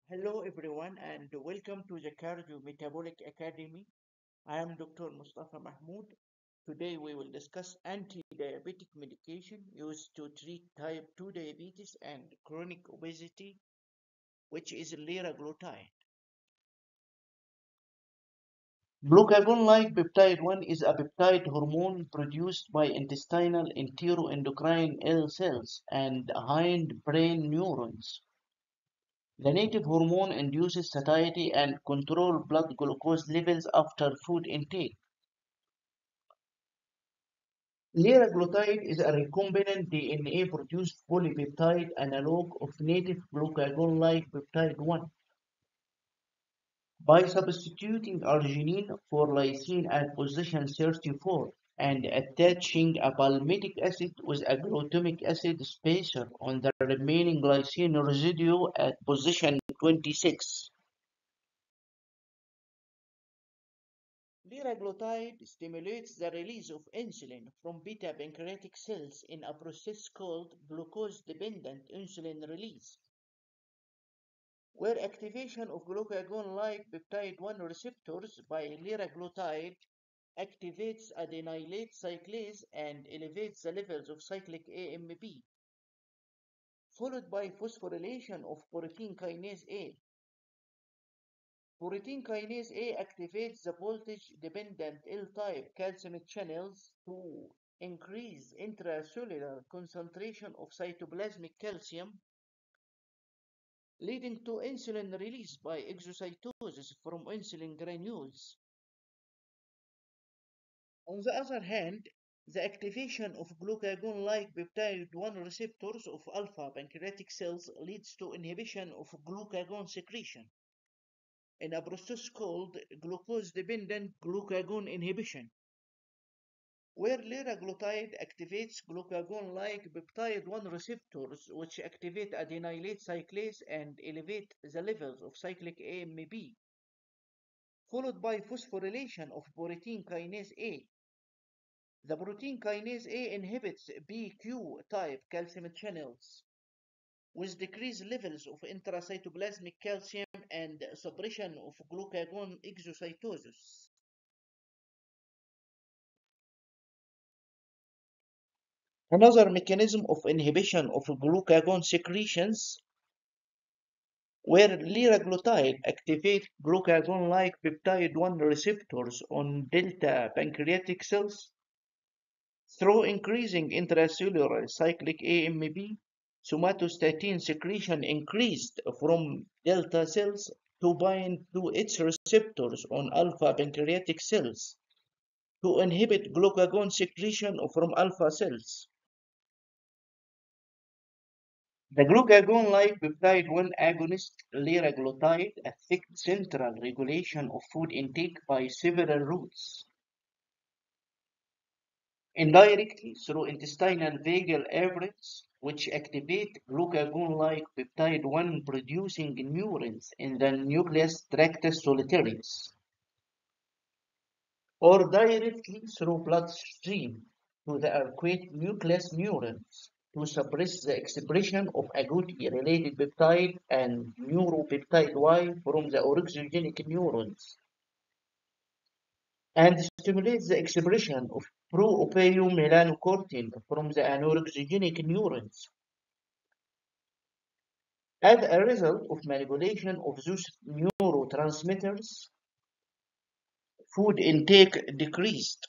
Hello everyone and welcome to the Cardio Metabolic Academy. I am Dr. Moustafa Mahmoud. Today we will discuss anti-diabetic medication used to treat type 2 diabetes and chronic obesity, which is liraglutide. Glucagon-like peptide 1 is a peptide hormone produced by intestinal enteroendocrine cells and hindbrain neurons. The native hormone induces satiety and controls blood glucose levels after food intake. Liraglutide is a recombinant DNA-produced polypeptide analog of native glucagon-like peptide 1. By substituting arginine for lysine at position 34 and attaching a palmitic acid with a glutamic acid spacer on the remaining glycine residue at position 26. Liraglutide stimulates the release of insulin from beta pancreatic cells in a process called glucose-dependent insulin release, where activation of glucagon-like peptide 1 receptors by liraglutide activates adenylate cyclase and elevates the levels of cyclic AMP, followed by phosphorylation of protein kinase A. Protein kinase A activates the voltage-dependent L-type calcium channels to increase intracellular concentration of cytoplasmic calcium, leading to insulin release by exocytosis from insulin granules. On the other hand, the activation of glucagon-like peptide 1 receptors of alpha pancreatic cells leads to inhibition of glucagon secretion in a process called glucose-dependent glucagon inhibition, where liraglutide activates glucagon-like peptide 1 receptors which activate adenylate cyclase and elevate the levels of cyclic AMP, followed by phosphorylation of protein kinase A. The protein kinase A inhibits BQ-type calcium channels with decreased levels of intracytoplasmic calcium and suppression of glucagon exocytosis. Another mechanism of inhibition of glucagon secretions, where liraglutide activates glucagon-like peptide 1 receptors on delta pancreatic cells through increasing intracellular cyclic AMP, somatostatin secretion increased from delta cells to bind to its receptors on alpha pancreatic cells to inhibit glucagon secretion from alpha cells. The glucagon-like peptide 1 agonist liraglutide affects central regulation of food intake by several routes. Indirectly through intestinal vagal areas, which activate glucagon-like peptide 1 producing neurons in the nucleus tractus solitarius, or directly through bloodstream to the arcuate nucleus neurons to suppress the expression of agouti-related peptide and neuropeptide Y from the orexigenic neurons, and stimulates the expression of pro-opiomelanocortin from the anorexigenic neurons. As a result of manipulation of those neurotransmitters, food intake decreased.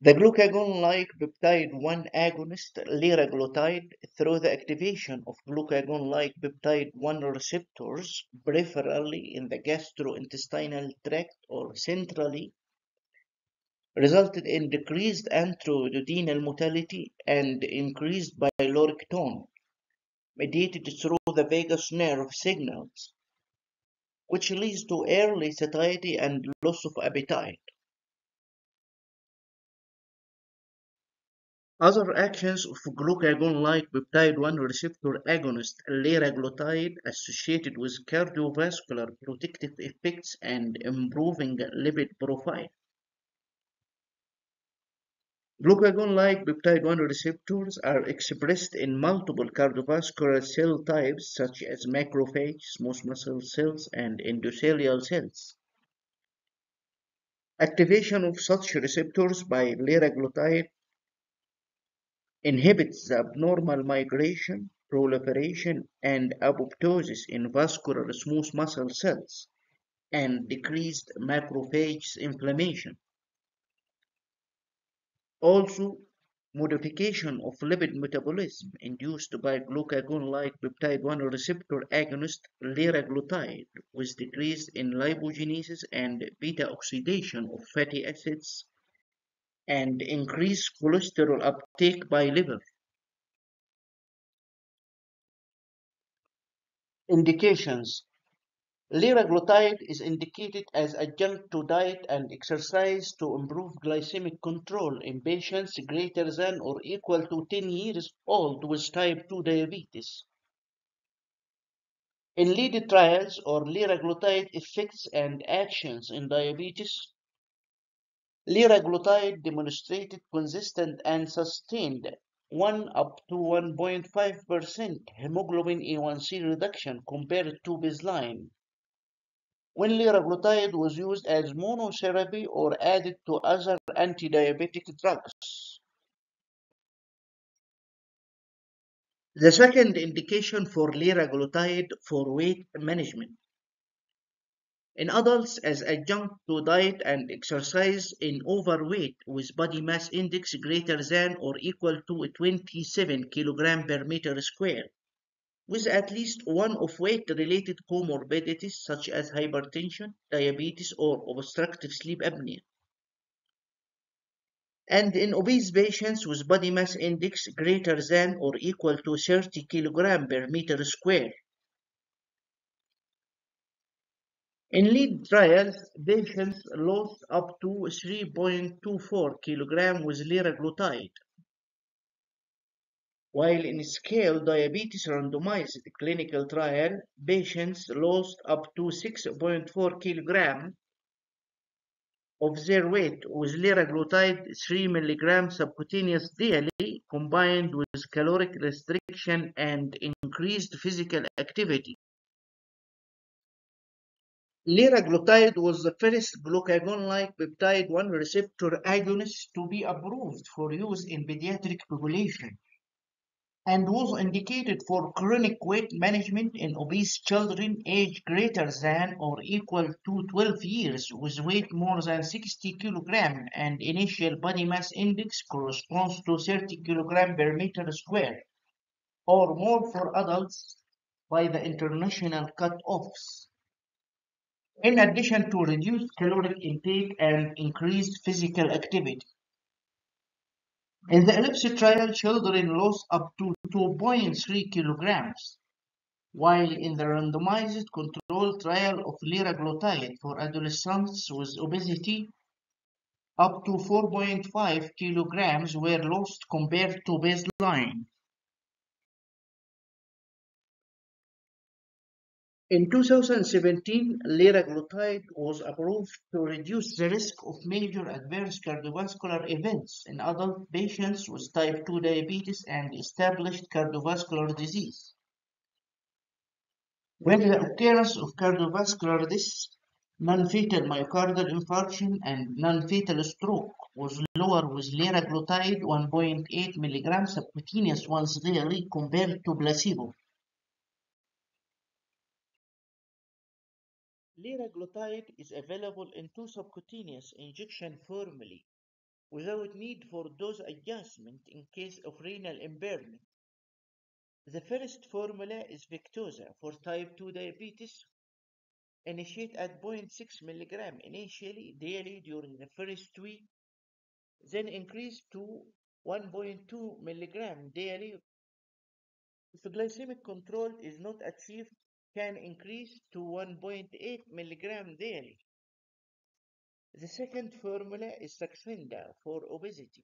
The glucagon-like peptide 1 agonist liraglutide, through the activation of glucagon-like peptide 1 receptors peripherally in the gastrointestinal tract or centrally, resulted in decreased intraduodenal motility and increased pyloric tone, mediated through the vagus nerve signals, which leads to early satiety and loss of appetite. Other actions of glucagon-like peptide 1 receptor agonist liraglutide associated with cardiovascular protective effects and improving lipid profile. Glucagon-like peptide 1 receptors are expressed in multiple cardiovascular cell types such as macrophage, smooth muscle cells, and endothelial cells. Activation of such receptors by liraglutide inhibits the abnormal migration, proliferation, and apoptosis in vascular smooth muscle cells and decreased macrophage inflammation. Also, modification of lipid metabolism induced by glucagon-like peptide 1 receptor agonist liraglutide with decrease in lipogenesis and beta oxidation of fatty acids and increased cholesterol uptake by liver. Indications: liraglutide is indicated as adjunct to diet and exercise to improve glycemic control in patients greater than or equal to 10 years old with type 2 diabetes. In lead trials or liraglutide effects and actions in diabetes, liraglutide demonstrated consistent and sustained 1 up to 1.5% hemoglobin A1C reduction compared to baseline when liraglutide was used as monotherapy or added to other antidiabetic drugs. The second indication for liraglutide for weight management. In adults as adjunct to diet and exercise in overweight with body mass index greater than or equal to 27 kg per meter square, with at least one of weight-related comorbidities such as hypertension, diabetes, or obstructive sleep apnea. And in obese patients with body mass index greater than or equal to 30 kg per meter square. In lead trials, patients lost up to 3.24 kg with liraglutide, while in scale diabetes randomized clinical trial, patients lost up to 6.4 kg of their weight with liraglutide 3 mg subcutaneous daily combined with caloric restriction and increased physical activity. Liraglutide was the first glucagon-like peptide 1 receptor agonist to be approved for use in pediatric population and was indicated for chronic weight management in obese children aged greater than or equal to 12 years with weight more than 60 kg and initial body mass index corresponds to 30 kg per meter square or more for adults by the international cut-offs. In addition to reduced caloric intake and increased physical activity. In the ELLIPSE trial, children lost up to 2.3 kilograms, while in the randomized controlled trial of liraglutide for adolescents with obesity, up to 4.5 kilograms were lost compared to baseline. In 2017, liraglutide was approved to reduce the risk of major adverse cardiovascular events in adult patients with type 2 diabetes and established cardiovascular disease. When the occurrence of cardiovascular death, non-fatal myocardial infarction, and non-fatal stroke was lower with liraglutide 1.8 mg subcutaneous once daily compared to placebo. Liraglutide is available in two subcutaneous injection formulae without need for dose adjustment in case of renal impairment. The first formula is Victoza for type 2 diabetes. Initiate at 0.6 mg initially daily during the first week, then increase to 1.2 mg daily. If glycemic control is not achieved, can increase to 1.8 mg daily. The second formula is Saxenda for obesity.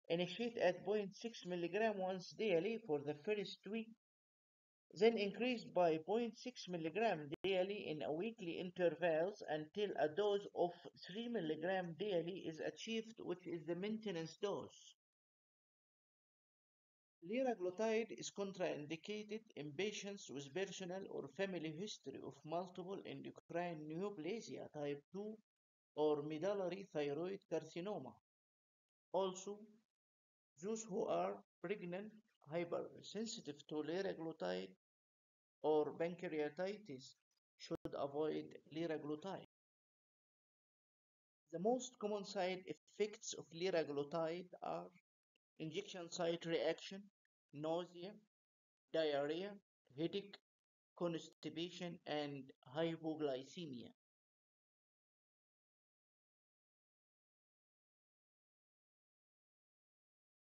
Initiate at 0.6 mg once daily for the first week, then increased by zero point 0.6 mg daily in a weekly intervals until a dose of 3 mg daily is achieved, which is the maintenance dose. Liraglutide is contraindicated in patients with personal or family history of multiple endocrine neoplasia type 2 or medullary thyroid carcinoma. Also, those who are pregnant, hypersensitive to liraglutide, or pancreatitis should avoid liraglutide. The most common side effects of liraglutide are injection site reaction, nausea, diarrhea, headache, constipation, and hypoglycemia.